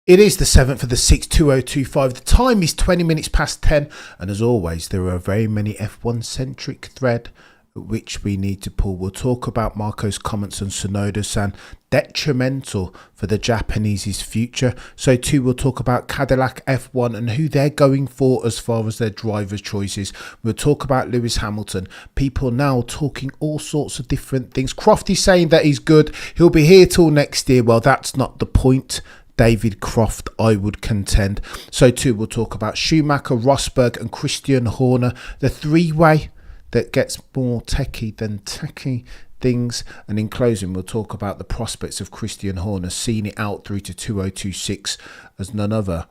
It is the 7th of the 6th, 2025. The time is 20 minutes past 10. And as always, there are very many F1 centric thread which we need to pull. We'll talk about Marko's comments on Tsunoda-san, detrimental for the Japanese's future. So too, we'll talk about Cadillac F1 and who they're going for as far as their driver choices. We'll talk about Lewis Hamilton. People now talking all sorts of different things. Crofty saying that he's good. He'll be here till next year. Well, that's not the point. David Croft, I would contend. So too, we'll talk about Schumacher, Rosberg and Christian Horner, the three-way that gets more techie than techie things. And in closing, we'll talk about the prospects of Christian Horner seeing it out through to 2026 as none other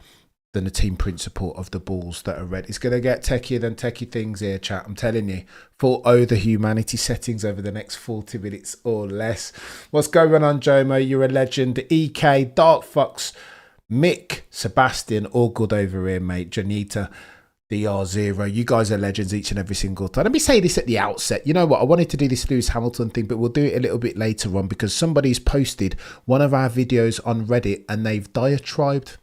than the team principal of the Bulls that are red. It's going to get techier than techie things here, chat. I'm telling you. 40 the humanity settings over the next 40 minutes or less. What's going on, Jomo? You're a legend. EK, Dark Fox, Mick, Sebastian, all good over here, mate. Janita, DR0. You guys are legends each and every single time. Let me say this at the outset. You know what? I wanted to do this Lewis Hamilton thing, but we'll do it a little bit later on because somebody's posted one of our videos on Reddit and they've diatribed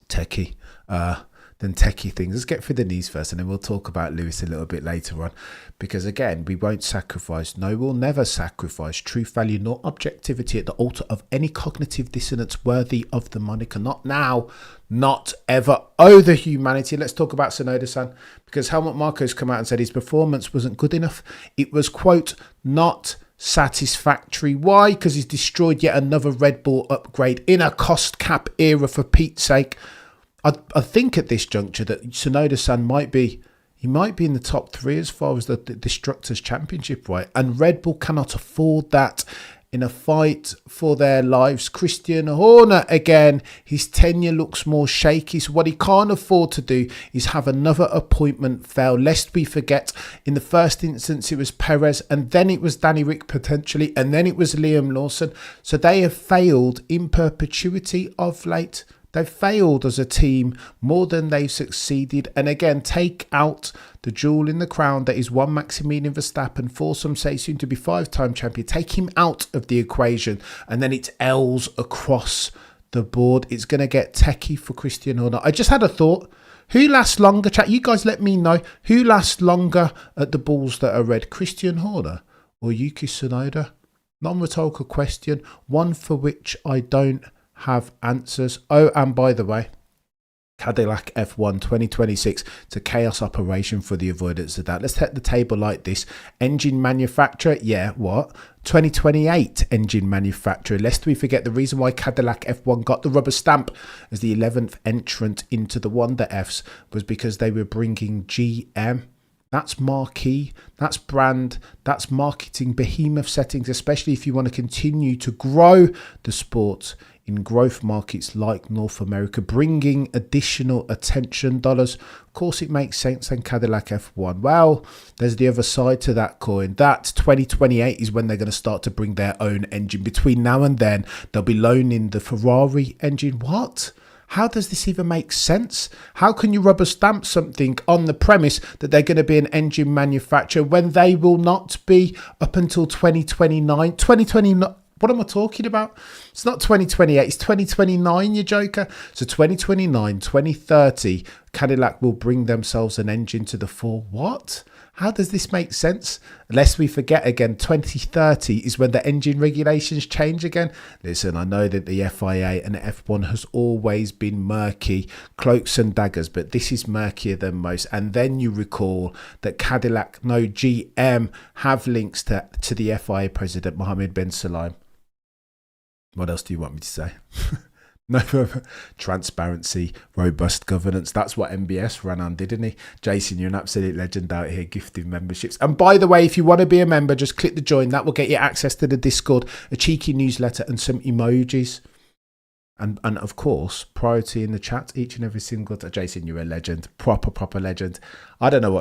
techie than techie things. Let's get through the news first and then we'll talk about Lewis a little bit later on, because again, we won't sacrifice, no, we'll never sacrifice truth, value nor objectivity at the altar of any cognitive dissonance worthy of the moniker. Not now, not ever. Oh, the humanity. Let's talk about Tsunoda-san, because Helmut Marko's come out and said his performance wasn't good enough. It was, quote, not satisfactory. Why? Because he's destroyed yet another Red Bull upgrade in a cost cap era, for Pete's sake. I think at this juncture that Tsunoda-san might be in the top three as far as the Destructors Championship, right? And Red Bull cannot afford that in a fight for their lives. Christian Horner, again, his tenure looks more shaky. So what he can't afford to do is have another appointment fail. Lest we forget, in the first instance, it was Perez, and then it was Danny Rick potentially, and then it was Liam Lawson. So they have failed in perpetuity of late. They've failed as a team more than they've succeeded. And again, take out the jewel in the crown that is one Maximilian Verstappen, for some say soon to be 5-time champion. Take him out of the equation and then it's L's across the board. It's going to get techie for Christian Horner. I just had a thought. Who lasts longer, chat? You guys let me know. Who lasts longer at the Bulls that are red? Christian Horner or Yuki Tsunoda? Non-rhetorical question, one for which I don't have answers. Oh, and by the way, Cadillac F1 2026, it's a chaos operation for the avoidance of that. Let's set the table like this. Engine manufacturer, yeah, what? 2028 engine manufacturer. Lest we forget, the reason why Cadillac F1 got the rubber stamp as the 11th entrant into the Wonder Fs was because they were bringing GM. That's marquee, that's brand, that's marketing behemoth settings, especially if you want to continue to grow the sport in growth markets like North America, bringing additional attention dollars. Of course, it makes sense. And Cadillac F1, well, there's the other side to that coin. That 2028 is when they're going to start to bring their own engine. Between now and then, they'll be loaning the Ferrari engine. What? How does this even make sense? How can you rubber stamp something on the premise that they're going to be an engine manufacturer when they will not be up until 2029? 2029. What am I talking about? It's not 2028, it's 2029, you joker. So 2029, 2030, Cadillac will bring themselves an engine to the fore. What? How does this make sense? Lest we forget again, 2030 is when the engine regulations change again. Listen, I know that the FIA and the F1 has always been murky, cloaks and daggers, but this is murkier than most. And then you recall that Cadillac, no, GM, have links to the FIA president, Mohammed bin Salman. What else do you want me to say? No, transparency, robust governance. That's what MBS ran on, didn't he? Jason, you're an absolute legend out here gifting memberships. And by the way, if you want to be a member, just click the join. That will get you access to the Discord, a cheeky newsletter and some emojis. And of course, priority in the chat each and every single day. Jason, you're a legend. Proper legend. I don't know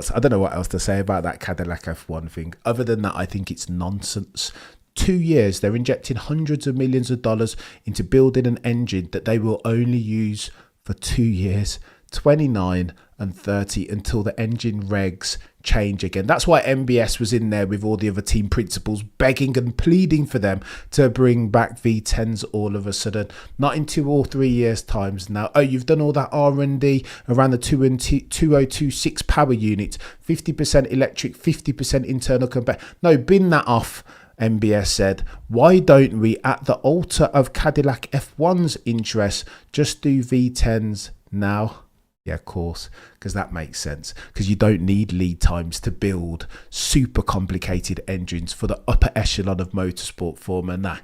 what else to say about that Cadillac F1 thing. Other than that, I think it's nonsense. 2 years, they're injecting hundreds of millions of dollars into building an engine that they will only use for 2 years, 29 and 30, until the engine regs change again. That's why MBS was in there with all the other team principals begging and pleading for them to bring back V10s all of a sudden. Not in 2 or 3 years' times now. Oh, you've done all that R&D around the 2026 power unit, 50% electric, 50% internal combustion. No, bin that off. MBS said, why don't we, at the altar of Cadillac F1's interest, just do V10s now? Yeah, of course, because that makes sense. Because you don't need lead times to build super complicated engines for the upper echelon of motorsport former. No,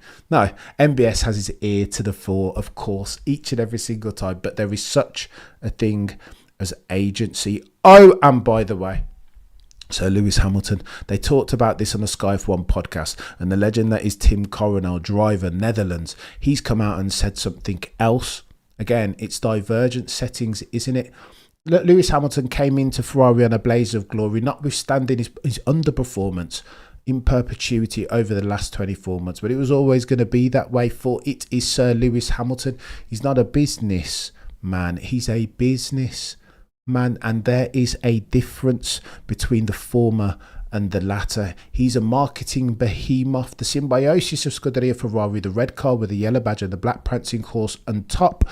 MBS has his ear to the fore, of course, each and every single time. But there is such a thing as agency. Oh, and by the way, Sir Lewis Hamilton, they talked about this on the Sky F1 podcast, and the legend that is Tim Coronel, driver, Netherlands, he's come out and said something else. Again, it's divergent settings, isn't it? Lewis Hamilton came into Ferrari on a blaze of glory, notwithstanding his underperformance in perpetuity over the last 24 months. But it was always going to be that way, for it is Sir Lewis Hamilton. He's not a business man, he's a business man, and there is a difference between the former and the latter. He's a marketing behemoth, the symbiosis of Scuderia Ferrari, the red car with the yellow badge and the black prancing horse on top.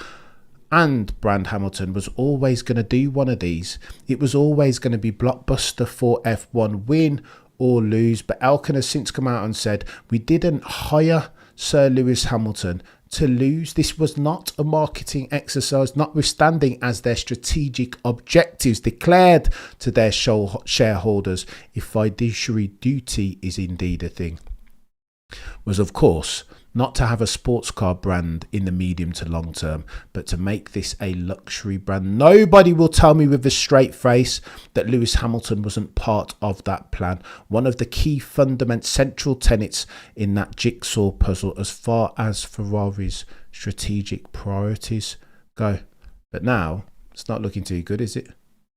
And Brand Hamilton was always going to do one of these. It was always going to be blockbuster for F1, win or lose. But Elkan has since come out and said, we didn't hire Sir Lewis Hamilton to lose. This was not a marketing exercise, notwithstanding as their strategic objectives declared to their shareholders, if fiduciary duty is indeed a thing, was of course not to have a sports car brand in the medium to long term, but to make this a luxury brand. Nobody will tell me with a straight face that Lewis Hamilton wasn't part of that plan. One of the key fundamental central tenets in that jigsaw puzzle as far as Ferrari's strategic priorities go. But now it's not looking too good, is it?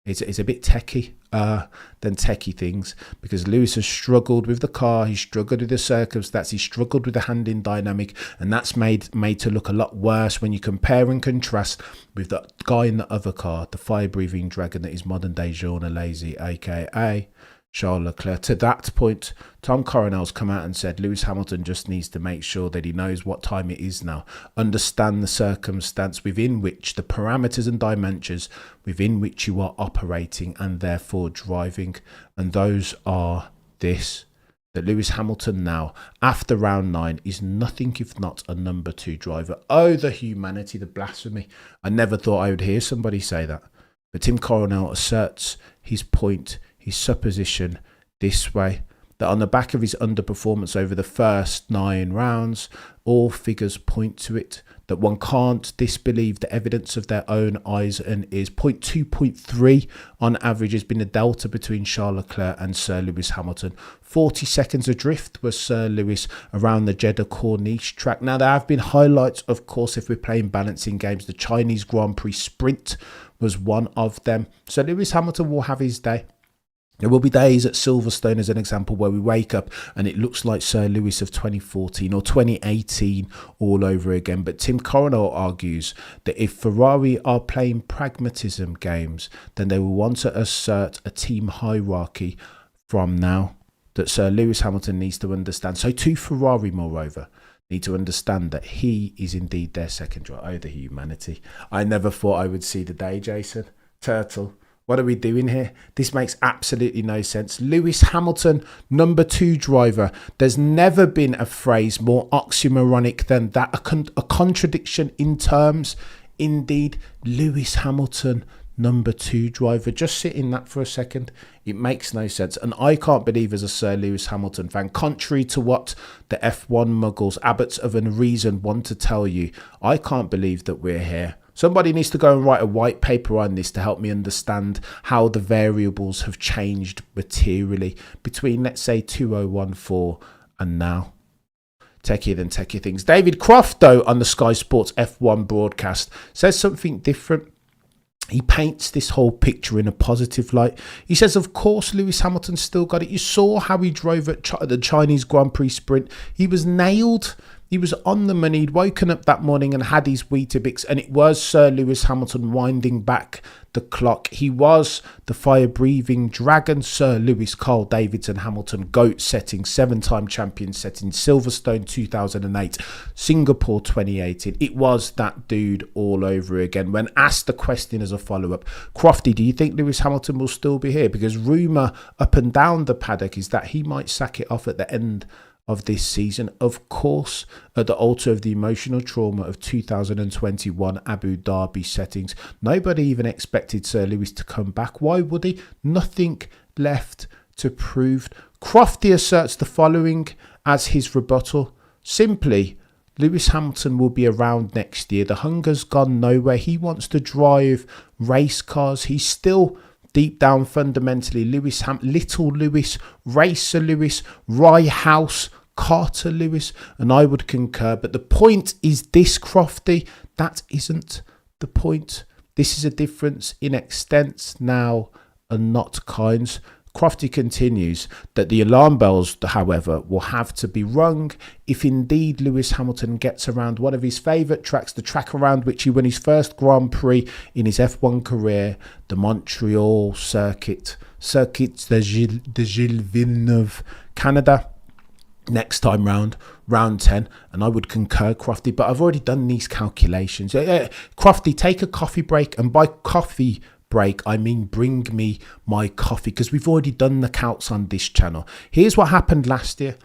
It's a bit techie than techie things, because Lewis has struggled with the car, he's struggled with the circumstance, he's struggled with the handling dynamic, and that's made to look a lot worse when you compare and contrast with the guy in the other car, the fire-breathing dragon that is modern-day Jean Alesi, aka Charles Leclerc. To that point, Tom Coronel's come out and said Lewis Hamilton just needs to make sure that he knows what time it is now, understand the circumstance within which, the parameters and dimensions within which you are operating and therefore driving. And those are this: that Lewis Hamilton now, after round 9, is nothing if not a number 2 driver. Oh, the humanity, the blasphemy. I never thought I would hear somebody say that. But Tim Coronel asserts his point, his supposition, this way: that on the back of his underperformance over the first 9 rounds, all figures point to it, that one can't disbelieve the evidence of their own eyes and ears. 0.2.3 on average has been the delta between Charles Leclerc and Sir Lewis Hamilton. 40 seconds adrift was Sir Lewis around the Jeddah Corniche track. Now, there have been highlights, of course, if we're playing balancing games. The Chinese Grand Prix sprint was one of them. So Lewis Hamilton will have his day. There will be days at Silverstone, as an example, where we wake up and it looks like Sir Lewis of 2014 or 2018 all over again. But Tim Coronel argues that if Ferrari are playing pragmatism games, then they will want to assert a team hierarchy from now, that Sir Lewis Hamilton needs to understand. So too Ferrari, moreover, need to understand that he is indeed their second driver. Oh, the humanity. I never thought I would see the day, Jason. Turtle. What are we doing here? This makes absolutely no sense. Lewis Hamilton, number 2 driver. There's never been a phrase more oxymoronic than that. A contradiction in terms. Indeed, Lewis Hamilton, number 2 driver. Just sit in that for a second. It makes no sense. And I can't believe, as a Sir Lewis Hamilton fan, contrary to what the F1 muggles, abbots of unreason, want to tell you, I can't believe that we're here. Somebody needs to go and write a white paper on this to help me understand how the variables have changed materially between, let's say, 2014 and now. Techier than techier things. David Croft, though, on the Sky Sports F1 broadcast, says something different. He paints this whole picture in a positive light. He says, of course, Lewis Hamilton still got it. You saw how he drove at the Chinese Grand Prix sprint. He was nailed He was on the money. He'd woken up that morning and had his Weetabix, and it was Sir Lewis Hamilton winding back the clock. He was the fire-breathing dragon, Sir Lewis Carl Davidson Hamilton, GOAT setting, 7-time champion setting, Silverstone 2008, Singapore 2018. It was that dude all over again. When asked the question as a follow-up, Crofty, do you think Lewis Hamilton will still be here? Because rumour up and down the paddock is that he might sack it off at the end of this season, of course, at the altar of the emotional trauma of 2021 Abu Dhabi settings. Nobody even expected Sir Lewis to come back. Why would he? Nothing left to prove. Crofty asserts the following as his rebuttal. Simply, Lewis Hamilton will be around next year. The hunger's gone nowhere. He wants to drive race cars. He's still deep down fundamentally Little Lewis, Racer Lewis, Rye House, Carter Lewis, and I would concur. But the point is this, Crofty, that isn't the point. This is a difference in extents now and not kinds. Crofty continues that the alarm bells, however, will have to be rung if indeed Lewis Hamilton gets around one of his favourite tracks, the track around which he won his first Grand Prix in his F1 career, the Montreal circuit, de Gilles Villeneuve, Canada. Next time round, round 10, and I would concur, Crofty, but I've already done these calculations. Crofty, take a coffee break, and by coffee break I mean bring me my coffee, because we've already done the counts on this channel. Here's what happened last year.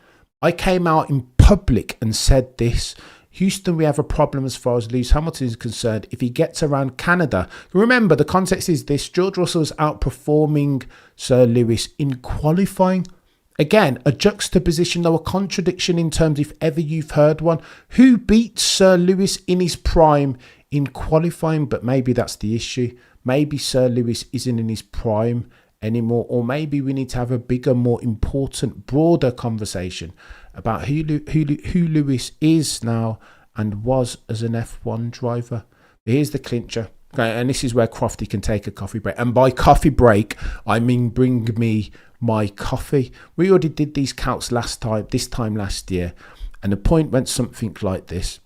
I came out in public and said this: Houston, we have a problem as far as Lewis Hamilton is concerned if he gets around Canada. Remember, the context is this: George Russell is outperforming Sir Lewis in qualifying. Again, a juxtaposition, though a contradiction in terms, if ever you've heard one. Who beats Sir Lewis in his prime in qualifying? But maybe that's the issue. Maybe Sir Lewis isn't in his prime anymore, or maybe we need to have a bigger, more important, broader conversation about who Lewis is now and was as an F1 driver. Here's the clincher. Okay, and this is where Crofty can take a coffee break. And by coffee break, I mean bring me my coffee. We already did these counts this time last year, and the point went something like this.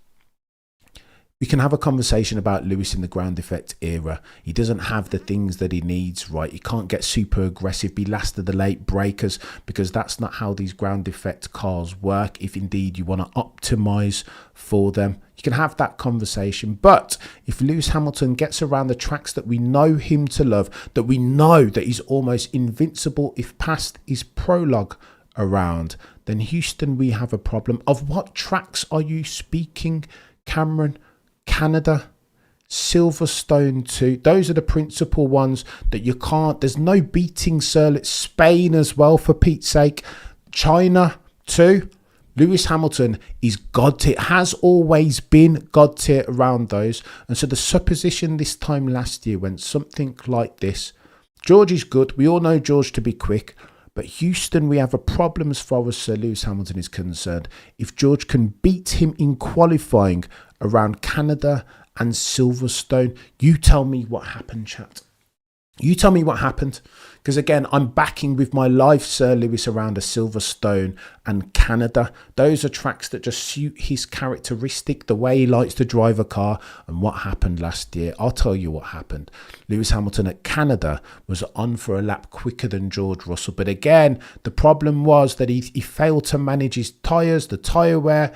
We can have a conversation about Lewis in the ground effect era. He doesn't have the things that he needs, right? He can't get super aggressive, be last of the late breakers, because that's not how these ground effect cars work, if indeed you want to optimize for them. You can have that conversation. But if Lewis Hamilton gets around the tracks that we know him to love, that we know that he's almost invincible if past his prologue around, then Houston, we have a problem. Of what tracks are you speaking, Cameron? Canada, Silverstone 2, those are the principal ones that you can't, there's no beating Sir. Spain as well, for Pete's sake. China 2. Lewis Hamilton is God tier, has always been God tier around those. And so the supposition this time last year went something like this: George is good, we all know George to be quick, but Houston, we have a problem as far as Sir Lewis Hamilton is concerned. If George can beat him in qualifying around Canada and Silverstone, you tell me what happened, chat. You tell me what happened. Because again, I'm backing with my life Sir Lewis around a Silverstone and Canada. Those are tracks that just suit his characteristic, the way he likes to drive a car. And what happened last year? I'll tell you what happened. Lewis Hamilton at Canada was on for a lap quicker than George Russell. But again, the problem was that he failed to manage his tyres, the tyre wear,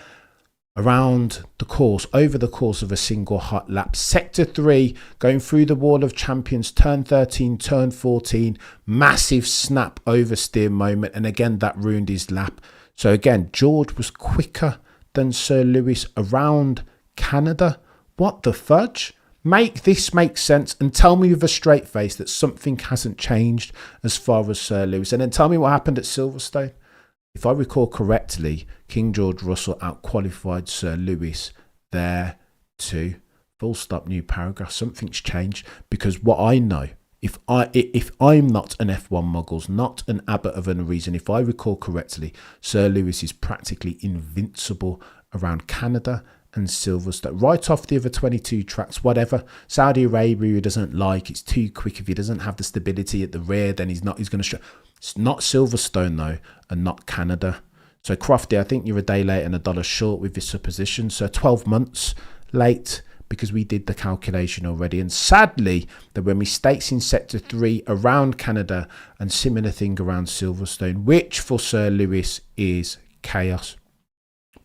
around the course, over the course of a single hot lap. Sector 3, going through the wall of champions, turn 13, turn 14, massive snap oversteer moment, and again that ruined his lap. So again, George was quicker than Sir Lewis around Canada. What the fudge? Make this make sense and tell me with a straight face that something hasn't changed as far as Sir Lewis. And then tell me what happened at Silverstone. If I recall correctly, King George Russell outqualified Sir Lewis there too. Full stop, new paragraph. Something's changed, because what I know, if I'm not an F1 muggles, not an abbot of unreason, if I recall correctly, Sir Lewis is practically invincible around Canada and Silverstone. Right off the other 22 tracks, whatever. Saudi Arabia he doesn't like. It's too quick. If he doesn't have the stability at the rear, then he's going to show. It's not Silverstone though, and not Canada. So Crofty, I think you're a day late and $1 short with this supposition. So 12 months late, because we did the calculation already. And sadly, there were mistakes in Sector 3 around Canada and similar thing around Silverstone, which for Sir Lewis is chaos.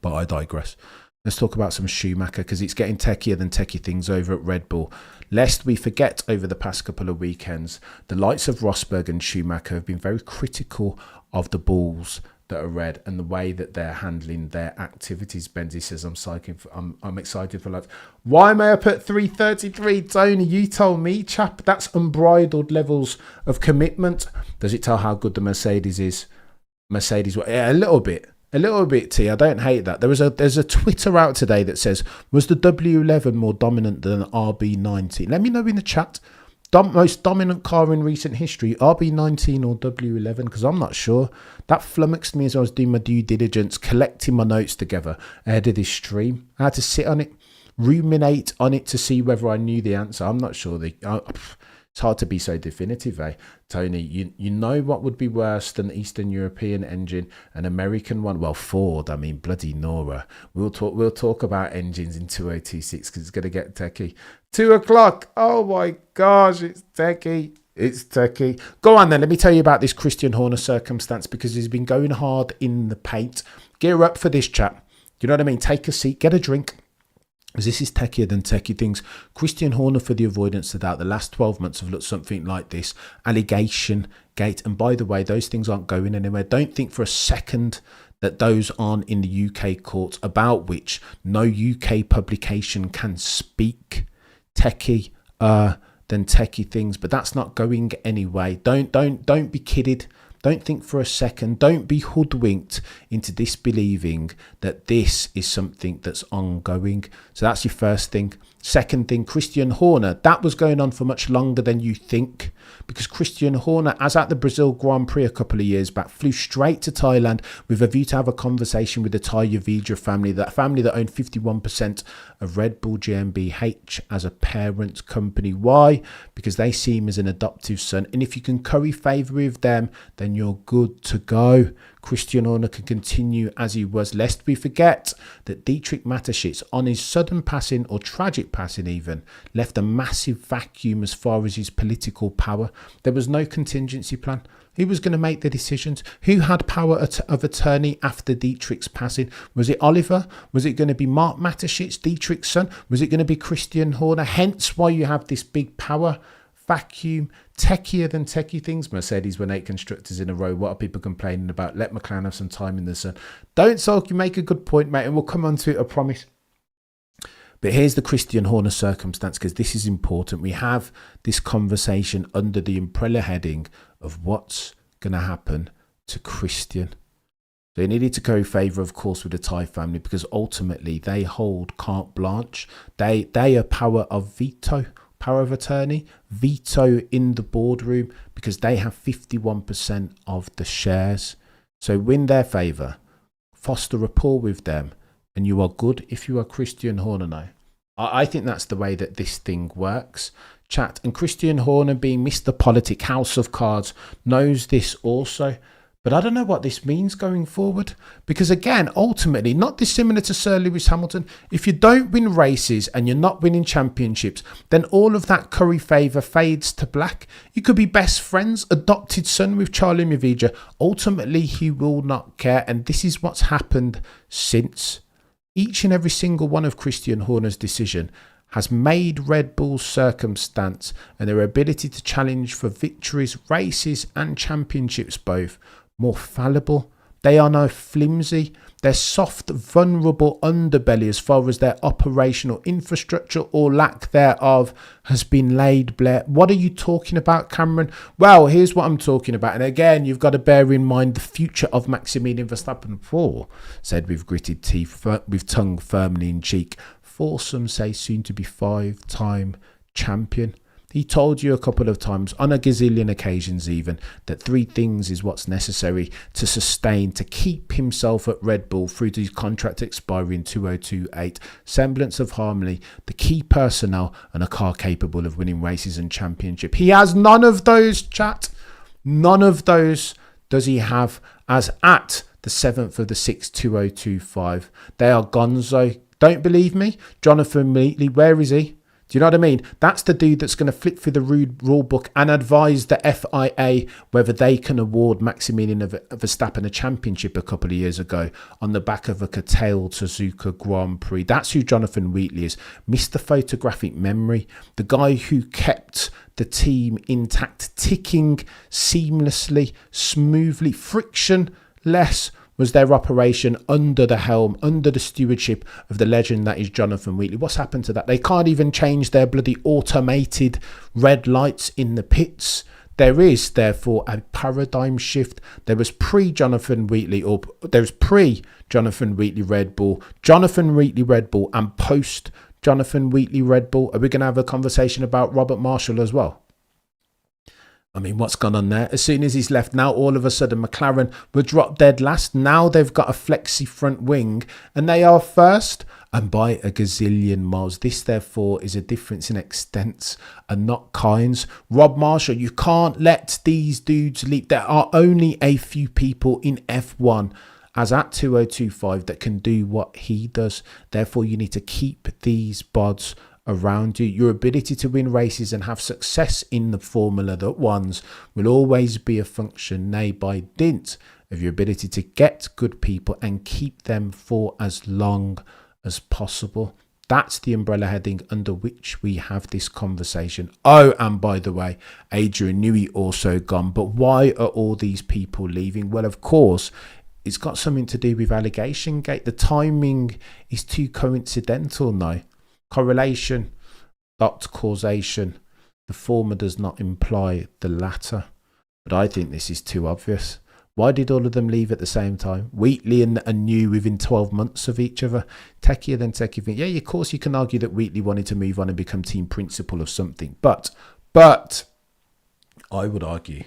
But I digress. Let's talk about some Schumacher, because it's getting techier than techie things over at Red Bull. Lest we forget, over the past couple of weekends, the likes of Rosberg and Schumacher have been very critical of the balls that are red and the way that they're handling their activities. Benzi says, I'm excited for life. Why may I put 333? Tony, you told me, chap. That's unbridled levels of commitment. Does it tell how good the Mercedes is? Mercedes, yeah, a little bit, T. I don't hate that. There's a Twitter out today that says, was the W11 more dominant than RB19? Let me know in the chat. Most dominant car in recent history, RB19 or W11, because I'm not sure. That flummoxed me as I was doing my due diligence, collecting my notes together ahead of this stream. I had to sit on it, ruminate on it to see whether I knew the answer. I'm not sure. It's hard to be so definitive, eh? Tony, you know what would be worse than Eastern European engine, an American one? Well, Ford, I mean, bloody Nora. We'll talk about engines in 2026 because it's going to get techie. 2 o'clock. Oh my gosh, it's techie. It's techie. Go on then, let me tell you about this Christian Horner circumstance, because he's been going hard in the paint. Gear up for this chat. You know what I mean? Take a seat, get a drink. Because this is techier than techie things. Christian Horner, for the avoidance of doubt, the last 12 months have looked something like this. Allegation gate. And by the way, those things aren't going anywhere. Don't think for a second that those aren't in the UK courts, about which no UK publication can speak. Techie than techie things, but that's not going anyway. Don't be kidded. Don't think for a second. Don't be hoodwinked into disbelieving that this is something that's ongoing. So that's your first thing. Second thing, Christian Horner. That was going on for much longer than you think, because Christian Horner, as at the Brazil Grand Prix a couple of years back, flew straight to Thailand with a view to have a conversation with the Tayavija family, that family that owned 51% of Red Bull GmbH as a parent company. Why? Because they see him as an adoptive son, and if you can curry favour with them, then you're good to go. Christian Horner can continue as he was, lest we forget that Dietrich Mateschitz, on his sudden passing, or tragic passing even, left a massive vacuum as far as his political power. There was no contingency plan. Who was going to make the decisions? Who had power of attorney after Dietrich's passing? Was it Oliver? Was it going to be Mark Mateschitz, Dietrich's son? Was it going to be Christian Horner? Hence why you have this big power vacuum. Techier than techie things. Mercedes won 8 constructors in a row. What are people complaining about? Let McLaren have some time in the sun. Don't sulk. You make a good point, mate, and we'll come on to it, I promise. But here's the Christian Horner circumstance, because this is important. We have this conversation under the umbrella heading of what's going to happen to Christian. They needed to curry favour, of course, with the Thai family, because ultimately they hold carte blanche. They are power of veto. Power of attorney, veto in the boardroom, because they have 51% of the shares. So win their favour, foster rapport with them, and you are good if you are Christian Horner now. I think that's the way that this thing works. Chat. And Christian Horner, being Mr. Politic, House of Cards, knows this also. But I don't know what this means going forward, because again, ultimately, not dissimilar to Sir Lewis Hamilton, if you don't win races and you're not winning championships, then all of that curry favour fades to black. You could be best friends, adopted son with Charlie Mavija. Ultimately, he will not care, and this is what's happened since. Each and every single one of Christian Horner's decision has made Red Bull's circumstance and their ability to challenge for victories, races and championships both more fallible. They are now flimsy. Their soft, vulnerable underbelly as far as their operational infrastructure or lack thereof has been laid bare. What are you talking about, Cameron? Well, here's what I'm talking about. And again, you've got to bear in mind the future of Maximilian Verstappen. 4, said with gritted teeth, with tongue firmly in cheek. 4, some say, soon to be 5-time champion. He told you a couple of times, on a gazillion occasions even, that 3 things is what's necessary to sustain, to keep himself at Red Bull through to his contract expiry in 2028. Semblance of harmony, the key personnel, and a car capable of winning races and championship. He has none of those, chat. None of those does he have, as at the 7th of the 6th, 2025. They are gonzo. Don't believe me? Jonathan Wheatley, where is he? Do you know what I mean? That's the dude that's going to flip through the rule book and advise the FIA whether they can award Maximilian Verstappen a championship a couple of years ago on the back of a curtailed Suzuka Grand Prix. That's who Jonathan Wheatley is. Mr. Photographic Memory, the guy who kept the team intact, ticking seamlessly, smoothly, frictionless was their operation under the helm, under the stewardship of the legend that is Jonathan Wheatley. What's happened to that? They can't even change their bloody automated red lights in the pits. There is, therefore, a paradigm shift. There was pre-Jonathan Wheatley, or there's pre-Jonathan Wheatley Red Bull, Jonathan Wheatley Red Bull, and post-Jonathan Wheatley Red Bull. Are we going to have a conversation about Robert Marshall as well? I mean, what's gone on there? As soon as he's left, now all of a sudden McLaren were dropped dead last. Now they've got a flexi front wing and they are first, and by a gazillion miles. This, therefore, is a difference in extents and not kinds. Rob Marshall, you can't let these dudes leap. There are only a few people in F1 as at 2025 that can do what he does. Therefore, you need to keep these bods around you. Your ability to win races and have success in the Formula that ones will always be a function, nay, by dint of your ability to get good people and keep them for as long as possible. That's the umbrella heading under which we have this conversation. Oh, and by the way, Adrian Newey also gone. But why are all these people leaving? Well, of course, it's got something to do with allegation gate. The timing is too coincidental now. Correlation, not causation. The former does not imply the latter. But I think this is too obvious. Why did all of them leave at the same time? Wheatley and New within 12 months of each other. Techier then Techier think, yeah, of course you can argue that Wheatley wanted to move on and become team principal of something. But I would argue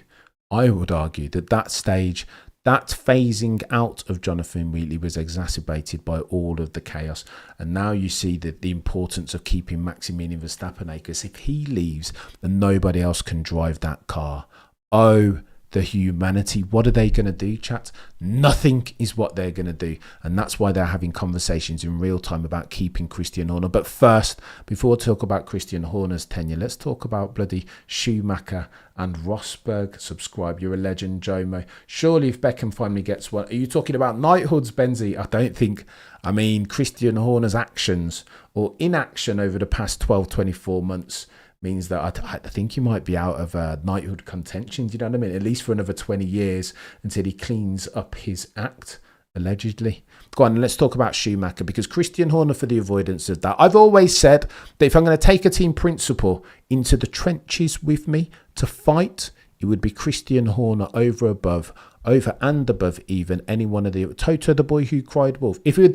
that stage, that phasing out of Jonathan Wheatley was exacerbated by all of the chaos. And now you see that the importance of keeping Maximilian Verstappen, because if he leaves, then nobody else can drive that car. Oh, the humanity. What are they going to do, chat? Nothing is what they're going to do. And that's why they're having conversations in real time about keeping Christian Horner. But first, before we talk about Christian Horner's tenure, let's talk about bloody Schumacher and Rosberg. Subscribe. You're a legend, Jomo. Surely if Beckham finally gets one. Are you talking about knighthoods, Benzi? I don't think. I mean, Christian Horner's actions or inaction over the past 12, 24 months means that I think he might be out of knighthood contention. Do you know what I mean? At least for another 20 years until he cleans up his act, allegedly. Go on, let's talk about Schumacher, because Christian Horner, for the avoidance of that, I've always said that if I'm going to take a team principal into the trenches with me to fight, it would be Christian Horner over and above even any one of the Toto, the boy who cried wolf. If we're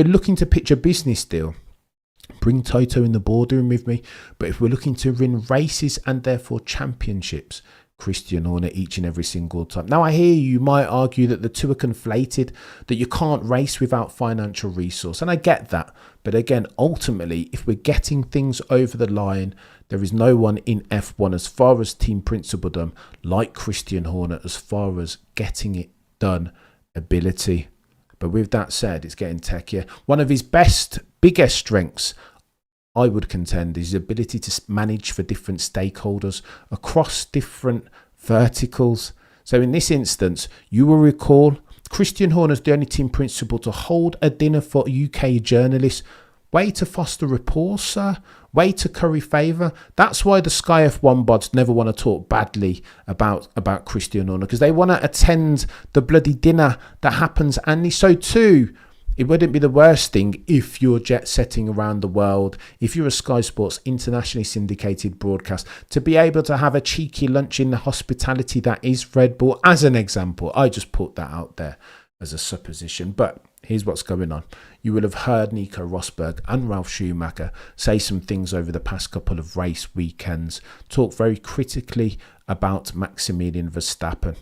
looking to pitch a business deal, bring Toto in the boardroom with me. But if we're looking to win races and therefore championships, Christian Horner each and every single time. Now, I hear you might argue that the two are conflated, that you can't race without financial resource. And I get that. But again, ultimately, if we're getting things over the line, there is no one in F1 as far as team principledom like Christian Horner as far as getting it done ability. But with that said, it's getting techier. One of his biggest strengths, I would contend, is his ability to manage for different stakeholders across different verticals. So in this instance, you will recall Christian Horner's the only team principal to hold a dinner for UK journalists. Way to foster rapport, sir. Way to curry favour. That's why the Sky F1 bods never want to talk badly about Christian Horner, because they want to attend the bloody dinner that happens. And so too, it wouldn't be the worst thing if you're jet setting around the world, if you're a Sky Sports internationally syndicated broadcast, to be able to have a cheeky lunch in the hospitality that is Red Bull, as an example. I just put that out there as a supposition. But here's what's going on. You will have heard Nico Rosberg and Ralf Schumacher say some things over the past couple of race weekends, talk very critically about Maximilian Verstappen.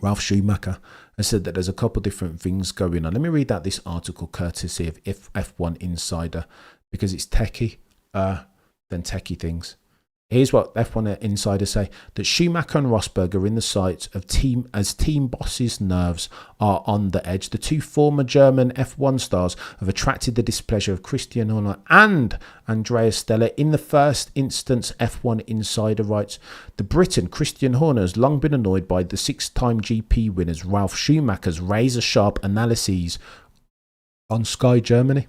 Ralf Schumacher has said that there's a couple different things going on. Let me read out this article courtesy of F1 Insider, because it's techie, then techie things. Here's what F1 insiders say, that Schumacher and Rosberg are in the sights of team bosses' nerves are on the edge. The two former German F1 stars have attracted the displeasure of Christian Horner and Andrea Stella. In the first instance, F1 insider writes, the Briton Christian Horner has long been annoyed by the 6-time GP winners Ralf Schumacher's razor-sharp analyses on Sky Germany.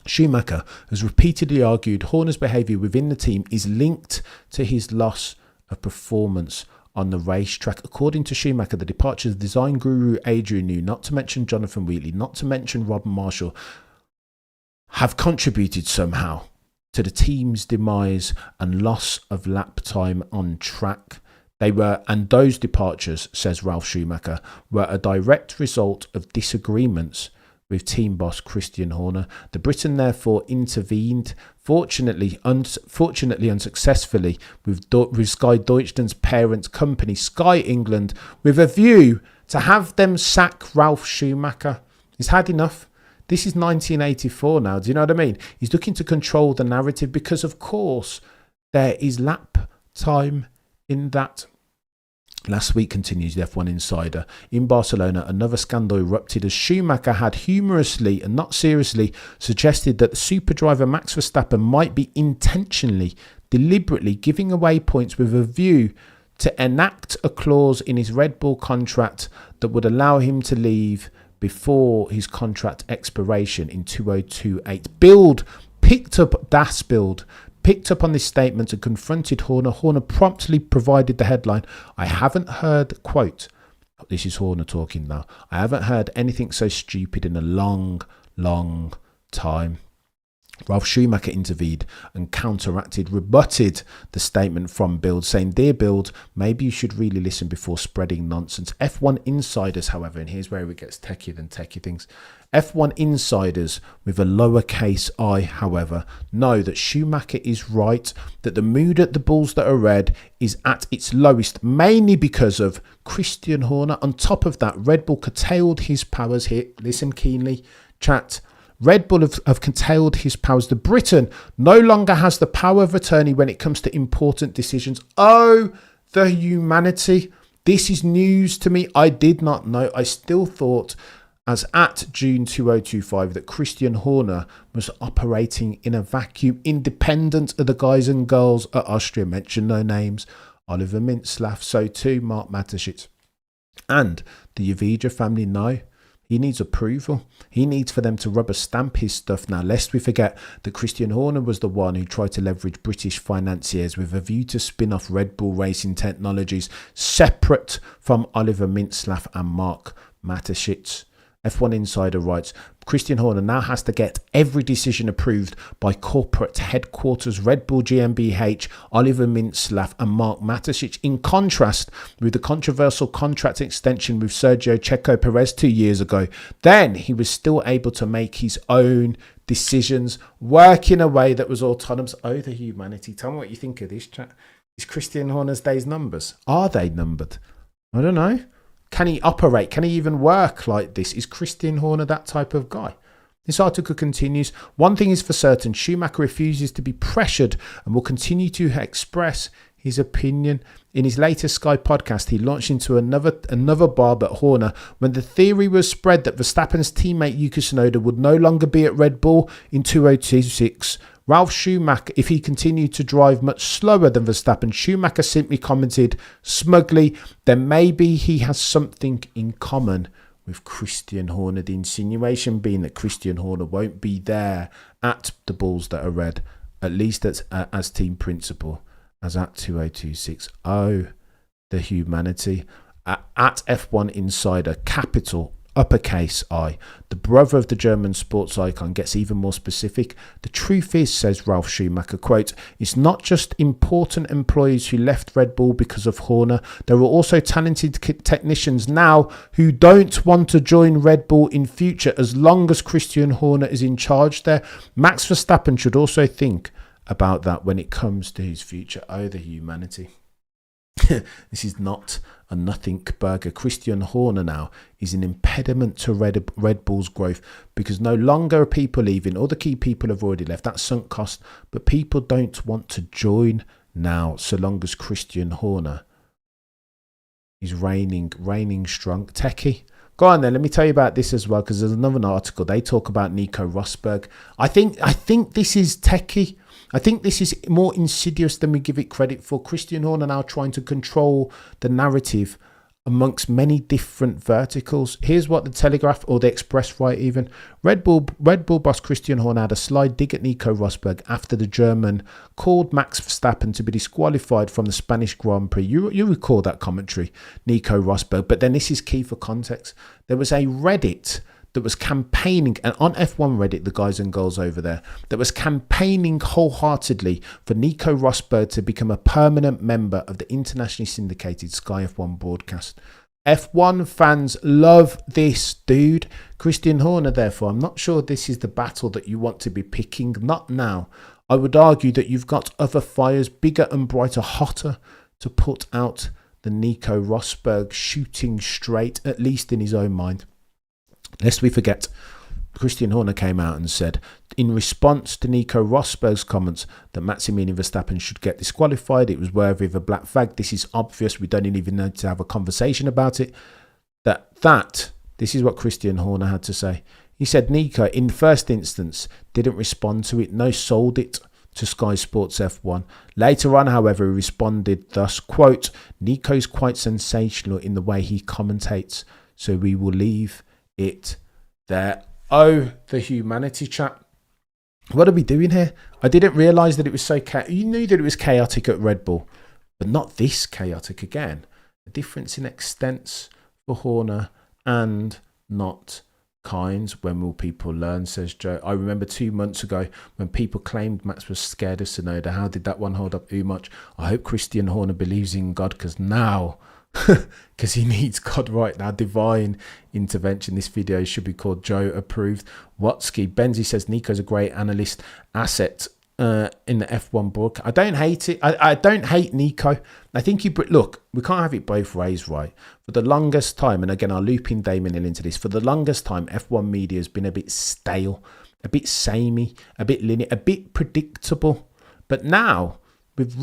Schumacher has repeatedly argued Horner's behaviour within the team is linked to his loss of performance on the racetrack. According to Schumacher, the departures of design guru Adrian Newey, not to mention Jonathan Wheatley, not to mention Rob Marshall, have contributed somehow to the team's demise and loss of lap time on track. And those departures, says Ralf Schumacher, were a direct result of disagreements with team boss Christian Horner. The Briton therefore intervened, fortunately unsuccessfully, with Sky Deutschland's parent company, Sky England, with a view to have them sack Ralf Schumacher. He's had enough. This is 1984 now, do you know what I mean? He's looking to control the narrative because, of course, there is lap time in that. Last week, continues the F1 insider, in Barcelona, another scandal erupted as Schumacher had humorously and not seriously suggested that the superdriver Max Verstappen might be intentionally, deliberately giving away points with a view to enact a clause in his Red Bull contract that would allow him to leave before his contract expiration in 2028. Bild picked up on this statement and confronted Horner. Horner promptly provided the headline, I haven't heard, quote, this is Horner talking now, I haven't heard anything so stupid in a long, long time. Ralf Schumacher intervened and rebutted the statement from Bild, saying, dear Bild, maybe you should really listen before spreading nonsense. F1 insiders, however, and here's where it gets techier than techie things, F1 insiders with a lowercase I, however, know that Schumacher is right, that the mood at the Bulls that are red is at its lowest, mainly because of Christian Horner. On top of that, Red Bull curtailed his powers here. Listen keenly, chat. Red Bull have curtailed his powers. The Briton no longer has the power of attorney when it comes to important decisions. Oh, the humanity. This is news to me. I did not know. I still thought, as at June 2025, that Christian Horner was operating in a vacuum, independent of the guys and girls at Austria. Mention no names. Oliver Mintzlaff, so too Mark Mateschitz. And the Yavidra family, no. He needs approval. He needs for them to rubber stamp his stuff now, lest we forget that Christian Horner was the one who tried to leverage British financiers with a view to spin off Red Bull Racing Technologies, separate from Oliver Mintzlaff and Mark Mateschitz. F1 Insider writes, Christian Horner now has to get every decision approved by corporate headquarters, Red Bull GmbH, Oliver Mintzlaff and Mark Mateschitz, in contrast with the controversial contract extension with Sergio Checo Perez 2 years ago. Then he was still able to make his own decisions, work in a way that was autonomous. Oh, the humanity. Tell me what you think of this chat. Is Christian Horner's days numbers? Are they numbered? I don't know. Can he operate? Can he even work like this? Is Christian Horner that type of guy? This article continues. One thing is for certain, Schumacher refuses to be pressured and will continue to express his opinion. In his latest Sky podcast, he launched into another barb at Horner when the theory was spread that Verstappen's teammate Yuki Tsunoda would no longer be at Red Bull in 2026. Ralf Schumacher, if he continued to drive much slower than Verstappen, Schumacher simply commented smugly, then maybe he has something in common with Christian Horner. The insinuation being that Christian Horner won't be there at the Bulls that are red, at least as team principal, as at 2026. Oh, the humanity. At F1 Insider, capital uppercase I, the brother of the German sports icon, gets even more specific. The truth is, says Ralf Schumacher, quote, it's not just important employees who left Red Bull because of Horner. There are also talented technicians now who don't want to join Red Bull in future as long as Christian Horner is in charge there. Max Verstappen should also think about that when it comes to his future. Oh, the humanity. This is not a nothing burger. Christian Horner now is an impediment to Red Bull's growth because no longer are people leaving. All the key people have already left. That's sunk cost. But people don't want to join now, so long as Christian Horner is reigning strong. Techie. Go on then, let me tell you about this as well, because there's another article. They talk about Nico Rosberg. I think this is techie. I think this is more insidious than we give it credit for. Christian Horner now trying to control the narrative amongst many different verticals. Here's what the Telegraph, or the Express write even. Red Bull boss Christian Horner had a sly dig at Nico Rosberg after the German called Max Verstappen to be disqualified from the Spanish Grand Prix. You recall that commentary, Nico Rosberg. But then this is key for context. There was a Reddit that was campaigning, and on F1 Reddit, the guys and girls over there, that was campaigning wholeheartedly for Nico Rosberg to become a permanent member of the internationally syndicated Sky F1 broadcast. F1 fans love this dude. Christian Horner, therefore, I'm not sure this is the battle that you want to be picking. Not now. I would argue that you've got other fires, bigger and brighter, hotter, to put out than Nico Rosberg shooting straight, at least in his own mind. Lest we forget, Christian Horner came out and said, in response to Nico Rosberg's comments that Maximilian Verstappen should get disqualified, it was worthy of a black flag. This is obvious. We don't even need to have a conversation about it. This is what Christian Horner had to say. He said Nico, in the first instance, didn't respond to it. No, sold it to Sky Sports F1. Later on, however, he responded thus, quote, Nico's quite sensational in the way he commentates, so we will leave it there. Oh, the humanity, chat. What are we doing here? I didn't realise that it was so chaotic. You knew that it was chaotic at Red Bull, but not this chaotic again. A difference in extents for Horner and not kinds. When will people learn, says Joe. I remember 2 months ago when people claimed Max was scared of Tsunoda. How did that one hold up too much? I hope Christian Horner believes in God, because now because he needs God right now. Divine intervention. This video should be called Joe approved. Watsky Benzi says Nico's a great analyst asset in the F1 book. I don't hate it. I don't hate Nico. I think look, we can't have it both ways, right? For the longest time, and again I'll loop in Damon Hill into this, for the longest time F1 media has been a bit stale, a bit samey, a bit linear, a bit predictable. But now with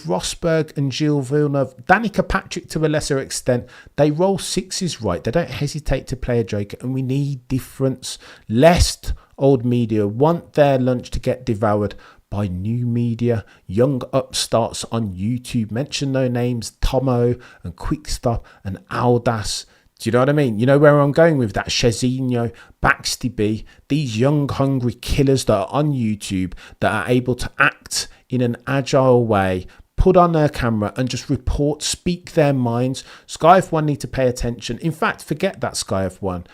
Rosberg and Gilles Villeneuve, Danica Patrick to a lesser extent, they roll sixes right. They don't hesitate to play a joker, and we need difference. Lest old media want their lunch to get devoured by new media, young upstarts on YouTube. Mention no names, Tomo and Quickstop and Aldas. Do you know what I mean? You know where I'm going with that? Chezinho, Baxty B, these young, hungry killers that are on YouTube that are able to act in an agile way, put on their camera and just report, speak their minds. Sky F1 need to pay attention. In fact, forget that Sky F1.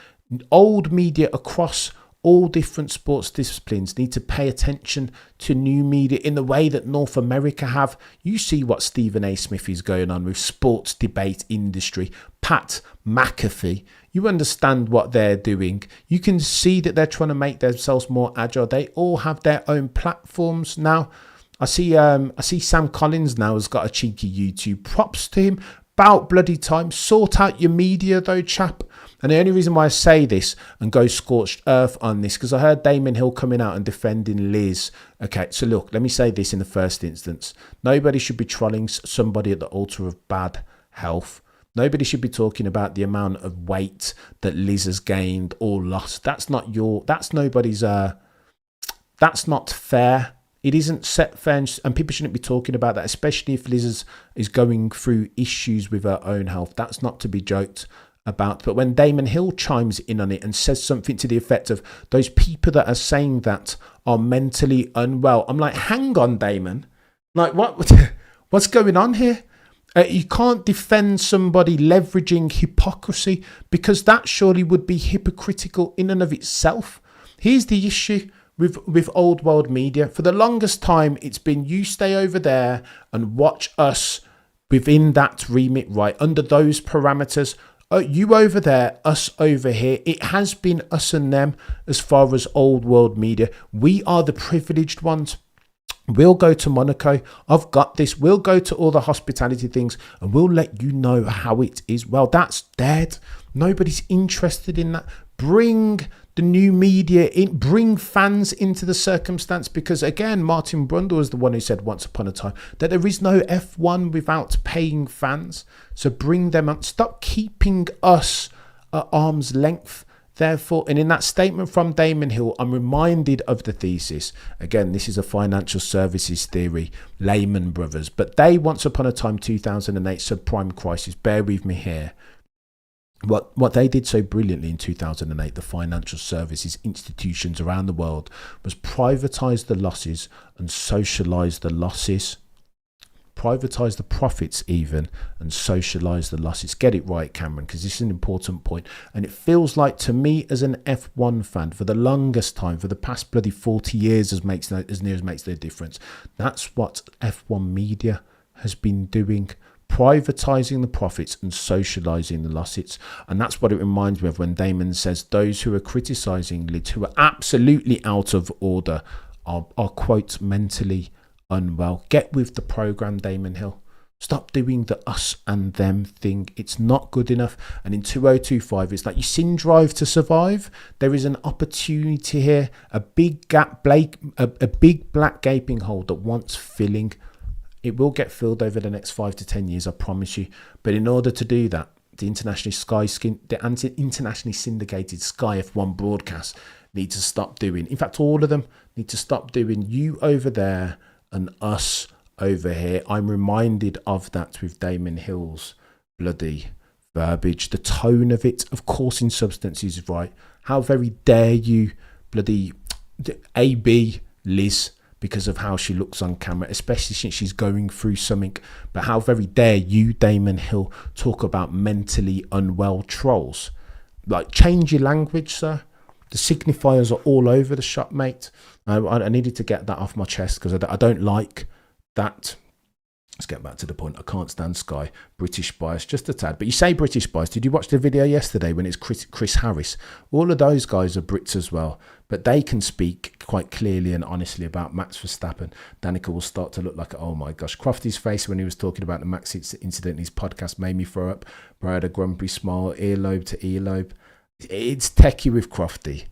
Old media across all different sports disciplines need to pay attention to new media in the way that North America have. You see what Stephen A. Smith is going on with sports debate industry, Pat McAfee. You understand what they're doing. You can see that they're trying to make themselves more agile. They all have their own platforms now. I see Sam Collins now has got a cheeky YouTube. Props to him. About bloody time. Sort out your media though, chap. And the only reason why I say this and go scorched earth on this, because I heard Damon Hill coming out and defending Liz. Okay, so look, let me say this in the first instance. Nobody should be trolling somebody at the altar of bad health. Nobody should be talking about the amount of weight that Liz has gained or lost. That's nobody's, that's not fair. It isn't set fair, and people shouldn't be talking about that, especially if Liz is going through issues with her own health. That's not to be joked about. But when Damon Hill chimes in on it and says something to the effect of those people that are saying that are mentally unwell, I'm like, hang on, Damon. Like, what's going on here? You can't defend somebody leveraging hypocrisy, because that surely would be hypocritical in and of itself. Here's the issue with old world media. For the longest time, it's been you stay over there and watch us within that remit, right? Under those parameters, you over there, us over here. It has been us and them as far as old world media. We are the privileged ones. We'll go to Monaco. I've got this. We'll go to all the hospitality things and we'll let you know how it is. Well, that's dead. Nobody's interested in that. Bring the new media in, bring fans into the circumstance, because again, Martin Brundle was the one who said once upon a time that there is no F1 without paying fans. So bring them up, stop keeping us at arm's length. Therefore, and in that statement from Damon Hill, I'm reminded of the thesis. Again, this is a financial services theory, Lehman Brothers, but they once upon a time, 2008 subprime crisis, bear with me here. What they did so brilliantly in 2008, the financial services institutions around the world, was privatise the losses and socialise the losses. Privatise the profits even and socialise the losses. Get it right, Cameron, because this is an important point. And it feels like to me as an F1 fan, for the longest time, for the past bloody 40 years, as near as makes no difference, that's what F1 media has been doing. Privatising the profits and socialising the losses. And that's what it reminds me of when Damon says those who are criticising Lids, who are absolutely out of order, are quote, mentally unwell. Get with the programme, Damon Hill. Stop doing the us and them thing. It's not good enough. And in 2025, it's like you seen Drive to Survive. There is an opportunity here, a big gap, a big black gaping hole that wants filling. It will get filled over the next 5 to 10 years, I promise you. But in order to do that, the internationally syndicated Sky F1 broadcast need to stop doing. In fact, all of them need to stop doing you over there and us over here. I'm reminded of that with Damon Hill's bloody verbiage. The tone of it, of course, in substance is right. How very dare you, bloody AB Liz, because of how she looks on camera, especially since she's going through something. But how very dare you, Damon Hill, talk about mentally unwell trolls. Like, change your language, sir. The signifiers are all over the shop, mate. I needed to get that off my chest because I don't like that. Let's get back to the point. I can't stand Sky. British bias, just a tad. But you say British bias. Did you watch the video yesterday when it's Chris Harris? All of those guys are Brits as well. But they can speak quite clearly and honestly about Max Verstappen. Danica will start to look like, oh my gosh. Crofty's face when he was talking about the Max incident in his podcast made me throw up. But I had a grumpy smile, earlobe to earlobe. It's techie with Crofty.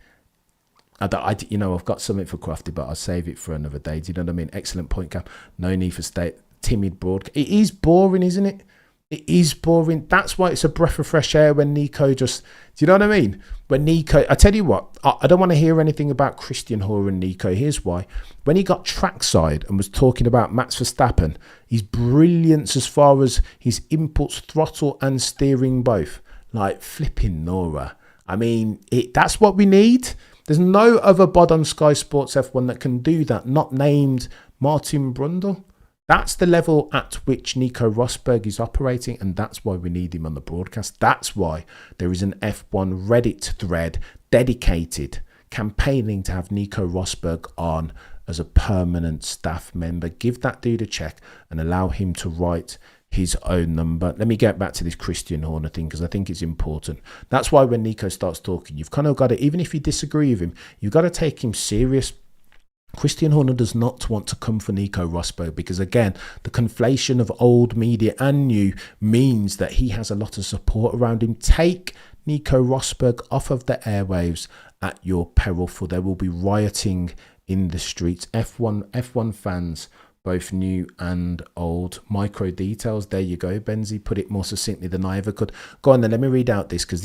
I've got something for Crofty, but I'll save it for another day. Do you know what I mean? Excellent point, Cap. No need for timid broadcast. It is boring, isn't it? It is boring. That's why it's a breath of fresh air when Nico just... Do you know what I mean? When Nico... I tell you what, I don't want to hear anything about Christian Horner and Nico. Here's why. When he got trackside and was talking about Max Verstappen, his brilliance as far as his inputs, throttle and steering both. Like, flipping Nora. I mean, that's what we need. There's no other bod on Sky Sports F1 that can do that, not named Martin Brundle. That's the level at which Nico Rosberg is operating, and that's why we need him on the broadcast. That's why there is an F1 Reddit thread dedicated, campaigning to have Nico Rosberg on as a permanent staff member. Give that dude a check and allow him to write his own number. Let me get back to this Christian Horner thing because I think it's important. That's why when Nico starts talking, you've kind of got to, even if you disagree with him, you've got to take him serious. Christian Horner does not want to come for Nico Rosberg because, again, the conflation of old media and new means that he has a lot of support around him. Take Nico Rosberg off of the airwaves at your peril, for there will be rioting in the streets. F1 fans, both new and old. Micro details. There you go, Benzi. Put it more succinctly than I ever could. Go on then, let me read out this, because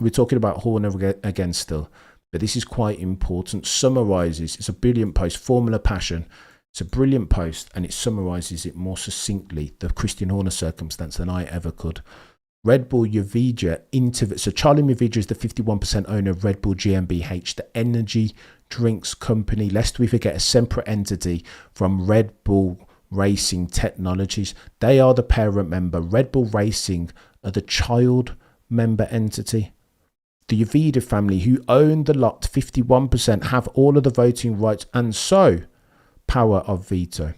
we're talking about Horner again still. But this is quite important. Summarizes, it's a brilliant post, Formula Passion. It's a brilliant post, and it summarizes it more succinctly, the Christian Horner circumstance, than I ever could. Red Bull Yavija interview. So Charlie Yavija is the 51% owner of Red Bull GmbH, the energy drinks company, lest we forget, a separate entity from Red Bull Racing Technologies. They are the parent member. Red Bull Racing are the child member entity. The Yavida family, who own the lot 51%, have all of the voting rights and so power of veto.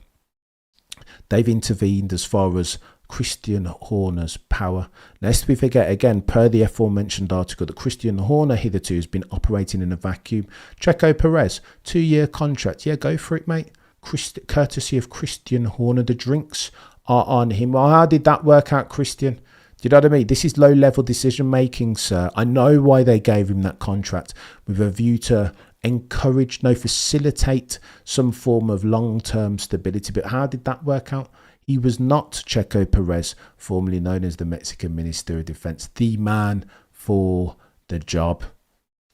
They've intervened as far as Christian Horner's power. Lest we forget, again, per the aforementioned article, that Christian Horner hitherto has been operating in a vacuum. Checo Perez, 2-year contract. Yeah, go for it, mate. Courtesy of Christian Horner. The drinks are on him. Well, how did that work out, Christian? Do you know what I mean? This is low-level decision-making, sir. I know why they gave him that contract, with a view to facilitate some form of long-term stability. But how did that work out? He was not Checo Perez, formerly known as the Mexican Minister of Defense, the man for the job.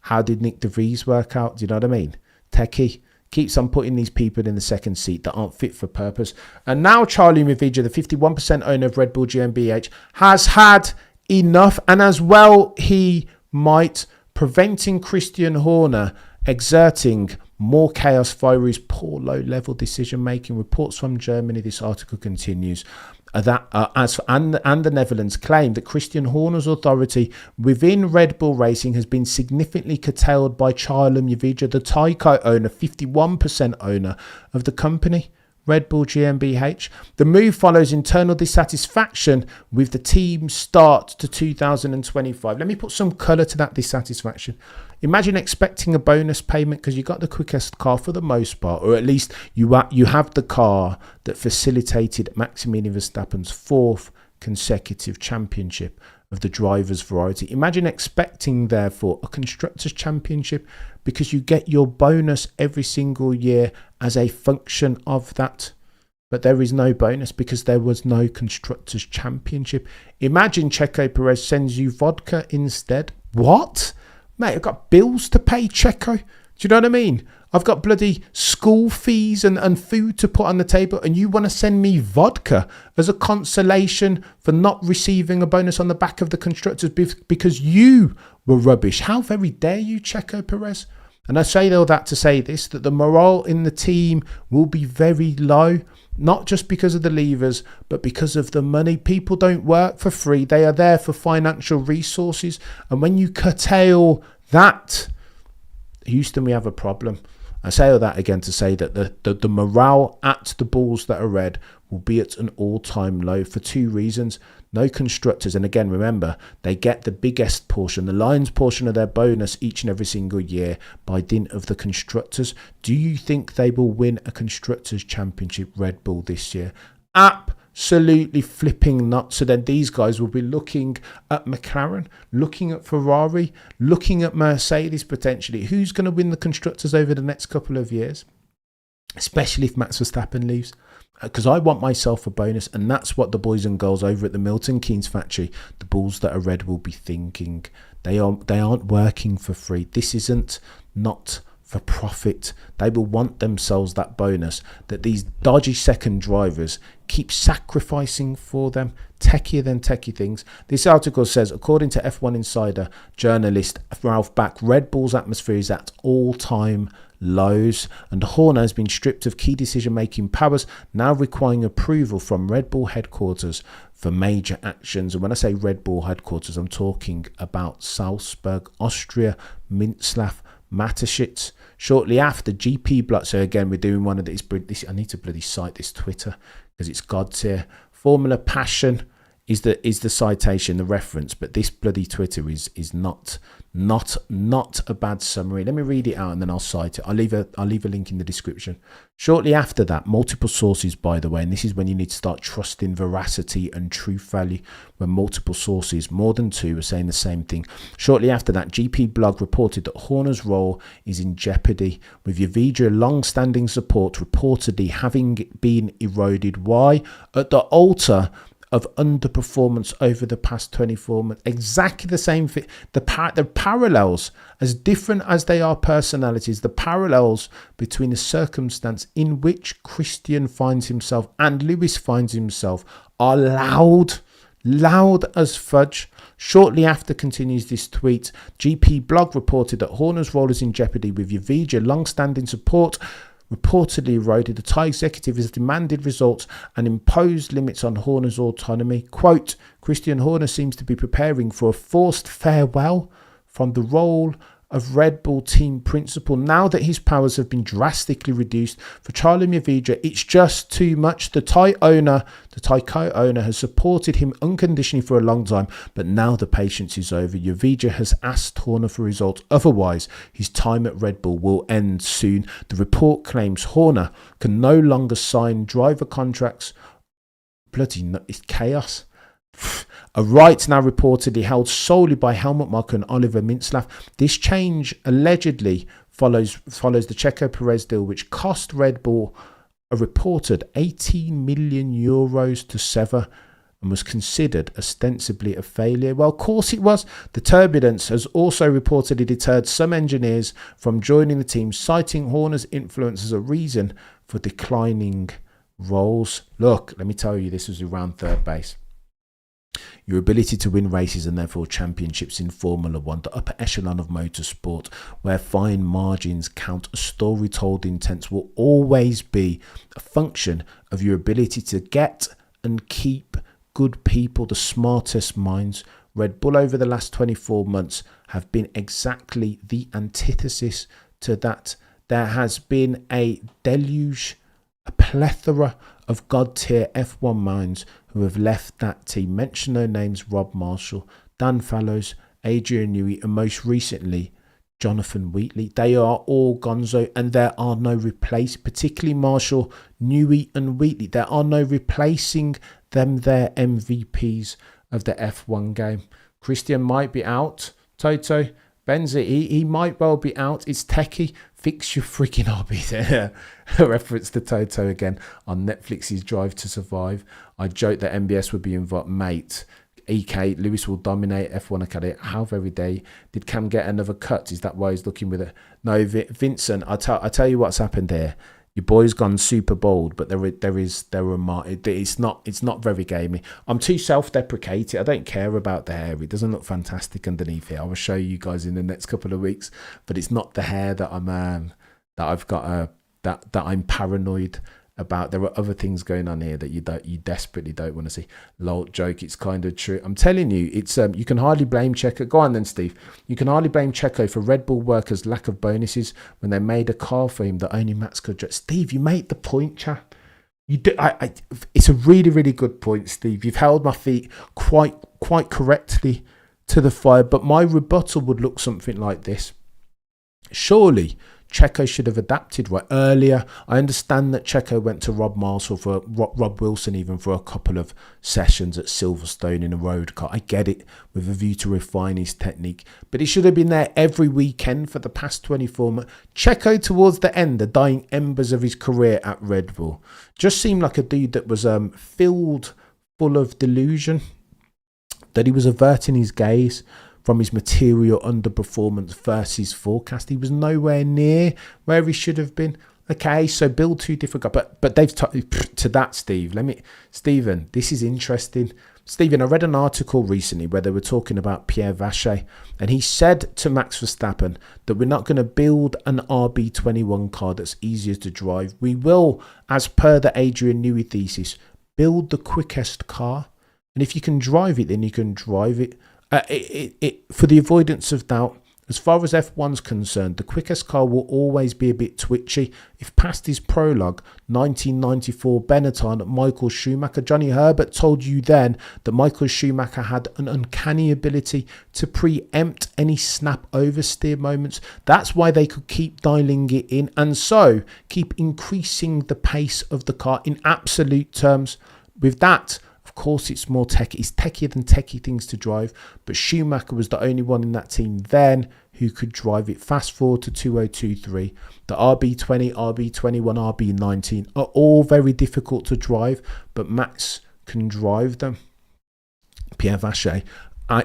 How did Nick de Vries work out? Do you know what I mean? Techie keeps on putting these people in the second seat that aren't fit for purpose. And now Charlie Mavija, the 51% owner of Red Bull GmbH, has had enough, and as well he might, preventing Christian Horner exerting more chaos via his poor low-level decision-making. Reports from Germany, this article continues, and the Netherlands claim that Christian Horner's authority within Red Bull Racing has been significantly curtailed by Charlie Mavija, the Thai co-owner, 51% owner of the company, Red Bull GmbH. The move follows internal dissatisfaction with the team's start to 2025. Let me put some colour to that dissatisfaction. Imagine expecting a bonus payment because you got the quickest car for the most part, or at least you have the car that facilitated Maximilian Verstappen's 4th consecutive championship of the driver's variety. Imagine expecting, therefore, a Constructors' Championship because you get your bonus every single year as a function of that. But there is no bonus because there was no Constructors' Championship. Imagine Checo Perez sends you vodka instead. What? Mate, I've got bills to pay, Checo. Do you know what I mean? I've got bloody school fees and food to put on the table, and you want to send me vodka as a consolation for not receiving a bonus on the back of the constructors because you were rubbish. How very dare you, Checo Perez? And I say all that to say this, that the morale in the team will be very low, not just because of the levers, but because of the money. People don't work for free. They are there for financial resources. And when you curtail that, Houston, we have a problem. I say all that again to say that the morale at the Bulls that are red will be at an all-time low for 2 reasons. No constructors, and again, remember, they get the biggest portion, the Lions portion of their bonus each and every single year by dint of the constructors. Do you think they will win a Constructors' Championship, Red Bull, this year? Absolutely flipping not. So then these guys will be looking at McLaren, looking at Ferrari, looking at Mercedes potentially. Who's going to win the constructors over the next couple of years? Especially if Max Verstappen leaves. Because I want myself a bonus, and that's what the boys and girls over at the Milton Keynes factory, the Bulls that are red, will be thinking. They aren't working for free. This isn't not for profit. They will want themselves that bonus that these dodgy second drivers keep sacrificing for them. Techier than techie things. This article says, according to F1 Insider journalist Ralf Back, Red Bull's atmosphere is at all-time lows, and Horner has been stripped of key decision-making powers, now requiring approval from Red Bull headquarters for major actions. And when I say Red Bull headquarters, I'm talking about Salzburg, Austria, Mintzlaff, Mateschitz. Shortly after GP block, so again, we're doing one of these. I need to bloody cite this Twitter because it's God's here. Formula Passion is the citation, the reference, but this bloody Twitter is not a bad summary. Let me read it out and then I'll cite it. I'll leave a link in the description. Shortly after that, multiple sources, by the way, and this is when you need to start trusting veracity and truth value, when multiple sources, more than 2, are saying the same thing. Shortly after that, GP Blog reported that Horner's role is in jeopardy, with Yavija long-standing support reportedly having been eroded. Why? At the altar of underperformance over the past 24 months. Exactly the same thing. The parallels, as different as they are personalities, the parallels between the circumstance in which Christian finds himself and Lewis finds himself are loud as fudge. Shortly after, continues this tweet, GP Blog reported that Horner's role is in jeopardy, with Yavija long-standing support reportedly eroded. The Thai executive has demanded results and imposed limits on Horner's autonomy. Quote, Christian Horner seems to be preparing for a forced farewell from the role of Red Bull team principal. Now that his powers have been drastically reduced, for Charlie Mavija, it's just too much. The Thai co-owner has supported him unconditionally for a long time, but now the patience is over. Mavija has asked Horner for results. Otherwise, his time at Red Bull will end soon. The report claims Horner can no longer sign driver contracts. Bloody, it's chaos. A right now reportedly held solely by Helmut Marko and Oliver Mintzlaff. This change allegedly follows the Checo Perez deal, which cost Red Bull a reported 18 million euros to sever and was considered ostensibly a failure. Well, of course it was. The turbulence has also reportedly deterred some engineers from joining the team, citing Horner's influence as a reason for declining roles. Look, let me tell you, this was around third base. Your ability to win races and therefore championships in Formula One, the upper echelon of motorsport, where fine margins count, a story told in tense, will always be a function of your ability to get and keep good people, the smartest minds. Red Bull over the last 24 months have been exactly the antithesis to that. There has been a deluge, a plethora of God-tier F1 minds who have left that team. Mention no names: Rob Marshall, Dan Fallows, Adrian Newey, and most recently, Jonathan Wheatley. They are all gonzo, and there are no replace, particularly Marshall, Newey and Wheatley. There are no replacing them. They're MVPs of the F1 game. Christian might be out. Toto, Benza, he might well be out. It's techie. Fix your freaking hobby there. A reference to Toto again on Netflix's Drive to Survive. I joked that MBS would be involved. Mate, EK, Lewis will dominate F1 Academy. How very day. Did Cam get another cut? Is that why he's looking with it? No, Vincent, I tell you what's happened here. Your boy's gone super bold, but it's not very gamey. I'm too self-deprecating. I don't care about the hair. It doesn't look fantastic underneath here. I will show you guys in the next couple of weeks. But it's not the hair that I'm paranoid about. There are other things going on here that you desperately don't want to see. Lol, joke, it's kind of true. I'm telling you, it's you can hardly blame Checo. Go on then, Steve. You can hardly blame Checo for Red Bull workers' lack of bonuses when they made a car for him that only Max could drive. Steve, you made the point, chap. You do. It's a really, really good point, Steve. You've held my feet quite correctly to the fire. But my rebuttal would look something like this. Surely Checo should have adapted right earlier. I understand that Checo went to Rob Wilson even for a couple of sessions at Silverstone in a road car. I get it, with a view to refine his technique, but he should have been there every weekend for the past 24 months. Checo towards the end, the dying embers of his career at Red Bull, just seemed like a dude that was full of delusion, that he was averting his gaze from his material underperformance versus forecast. He was nowhere near where he should have been. Okay, so build two different guys. But they've to that, Steve. Stephen, this is interesting. Stephen, I read an article recently where they were talking about Pierre Vacher, and he said to Max Verstappen that we're not going to build an RB21 car that's easier to drive. We will, as per the Adrian Newey thesis, build the quickest car. And if you can drive it, then you can drive it. For the avoidance of doubt, as far as F1's concerned, the quickest car will always be a bit twitchy. If past his prologue, 1994 Benetton, Michael Schumacher, Johnny Herbert told you then that Michael Schumacher had an uncanny ability to preempt any snap oversteer moments. That's why they could keep dialing it in and so keep increasing the pace of the car in absolute terms. With that, of course, it's more techie. It's techier than techie things to drive. But Schumacher was the only one in that team then who could drive it. Fast forward to 2023. The RB20, RB21, RB19 are all very difficult to drive, but Max can drive them. Pierre Vacher,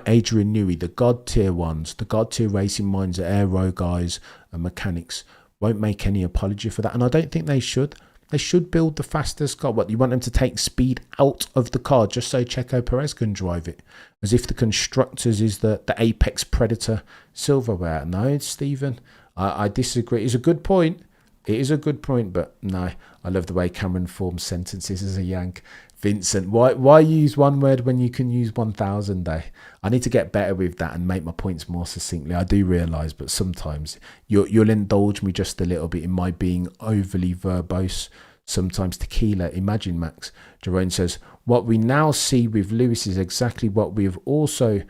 Adrian Newey, the God tier ones, the God tier racing minds, aero guys and mechanics won't make any apology for that. And I don't think they should. They should build the fastest car. What, you want them to take speed out of the car just so Checo Perez can drive it? As if the constructors is the apex predator silverware. No, Stephen, I disagree. It's a good point. It is a good point, but no. I love the way Cameron forms sentences as a Yank. Vincent, why use one word when you can use 1,000, eh? I need to get better with that and make my points more succinctly. I do realise, but sometimes you'll indulge me just a little bit in my being overly verbose. Sometimes tequila. Imagine, Max. Jerome says, what we now see with Lewis is exactly what we have also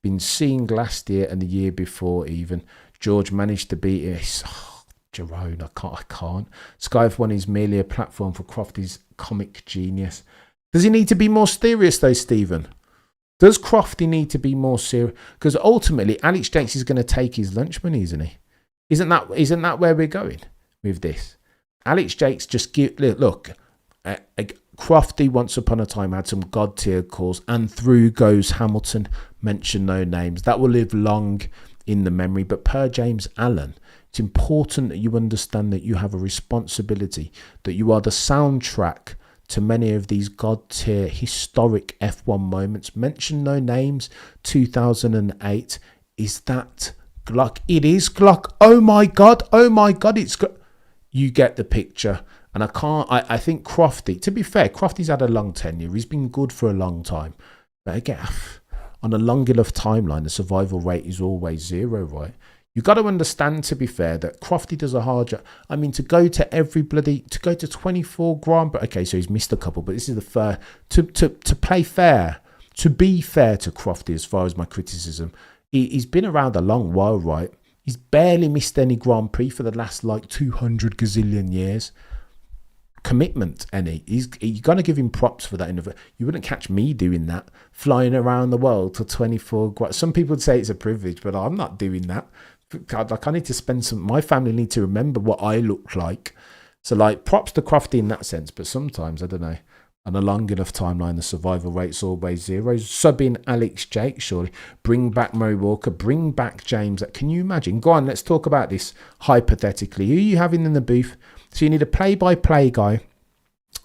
been seeing last year and the year before even. George managed to beat it. Oh, Jerome, I can't. Sky F1 is merely a platform for Crofty's comic genius. Does he need to be more serious though, Stephen? Does Crofty need to be more serious? Because ultimately, Alex Jakes is going to take his lunch money, isn't he? Isn't that where we're going with this? Alex Jakes just look. Crofty once upon a time had some god tier calls, and through goes Hamilton. Mention no names. That will live long in the memory. But per James Allen, it's important that you understand that you have a responsibility, that you are the soundtrack to many of these god tier historic F1 moments. Mention no names. 2008, is that Glock? It is Glock. Oh my god, it's you get the picture. And I think Crofty, to be fair, Crofty's had a long tenure. He's been good for a long time. But again, on a long enough timeline, the survival rate is always 0, right? You've got to understand, to be fair, that Crofty does a hard job. I mean, to go to 24 Grand Prix. Okay, so he's missed a couple, but this is the fair. To play fair, to be fair to Crofty as far as my criticism, he's been around a long while, right? He's barely missed any Grand Prix for the last 200 gazillion years. Commitment, and you're gonna give him props for that. You wouldn't catch me doing that, flying around the world to 24. Some people would say it's a privilege, but I'm not doing that. I need to spend my family need to remember what I look like. So props to Crofty in that sense, but sometimes I don't know. On a long enough timeline, the survival rate's always 0. Subbing Alex Jakes, surely. Bring back Murray Walker. Bring back James. Can you imagine? Go on, let's talk about this hypothetically. Who are you having in the booth? So you need a play-by-play guy,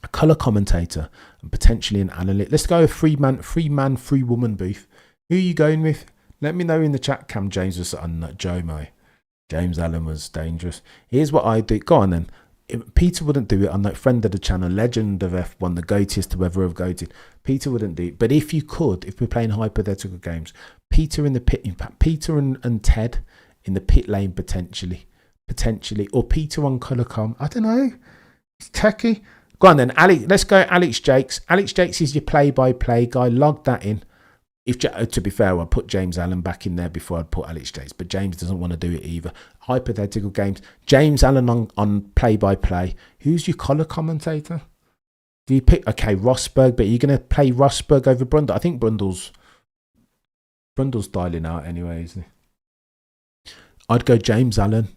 a colour commentator, and potentially an analyst. Let's go a free man, free woman booth. Who are you going with? Let me know in the chat. Cam James was on Jomo. James Allen was dangerous. Here's what I do. Go on then. Peter wouldn't do it. I'm that friend of the channel, legend of F1, the goatiest to ever have goated. Peter wouldn't do it. But if you could, if we're playing hypothetical games, Peter in the pit, in fact, Peter and Ted in the pit lane potentially, or Peter on colour com. I don't know. It's techie. Go on then, let's go Alex Jakes. Alex Jakes is your play-by-play guy. Log that in. To be fair, I'd put James Allen back in there before I'd put Alex Jakes, but James doesn't want to do it either. Hypothetical games. James Allen on play-by-play. Who's your colour commentator? Do you pick? Okay, Rosberg, but you're going to play Rosberg over Brundle. I think Brundle's dialing out anyway, isn't he? I'd go James Allen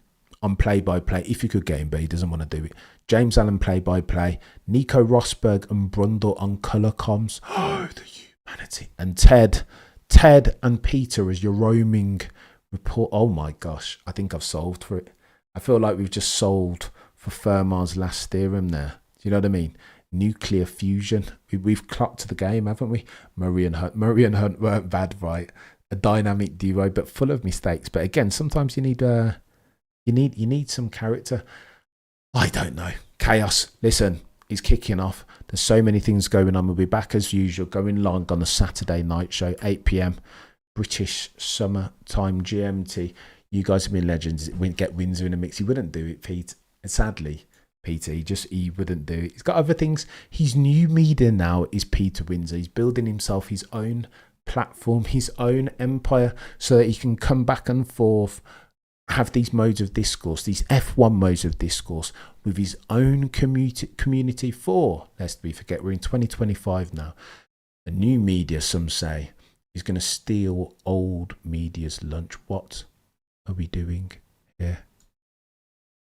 on play-by-play if you could get him, but he doesn't want to do it. James Allen play-by-play. Nico Rosberg and Brundle on colour comms. Oh, the humanity. And Ted and Peter as your roaming report. Oh my gosh, I think I've solved for it. I feel like we've just solved for Fermat's last theorem there. Do you know what I mean? Nuclear fusion. We've clocked the game, haven't we? Murray and Hunt weren't bad, right? A dynamic duo, but full of mistakes. But again, sometimes you need some character. I don't know. Chaos. Listen, it's kicking off. There's so many things going on. We'll be back as usual, going live on the Saturday night show, 8 p.m. British Summer Time GMT. You guys have been legends. Get Windsor in a mix. He wouldn't do it, Pete. And sadly, Peter, he wouldn't do it. He's got other things. His new media now is Peter Windsor. He's building himself his own platform, his own empire, so that he can come back and forth, have these modes of discourse, these F1 modes of discourse with his own community for, lest we forget, we're in 2025 now. A new media, some say, is going to steal old media's lunch. What are we doing here?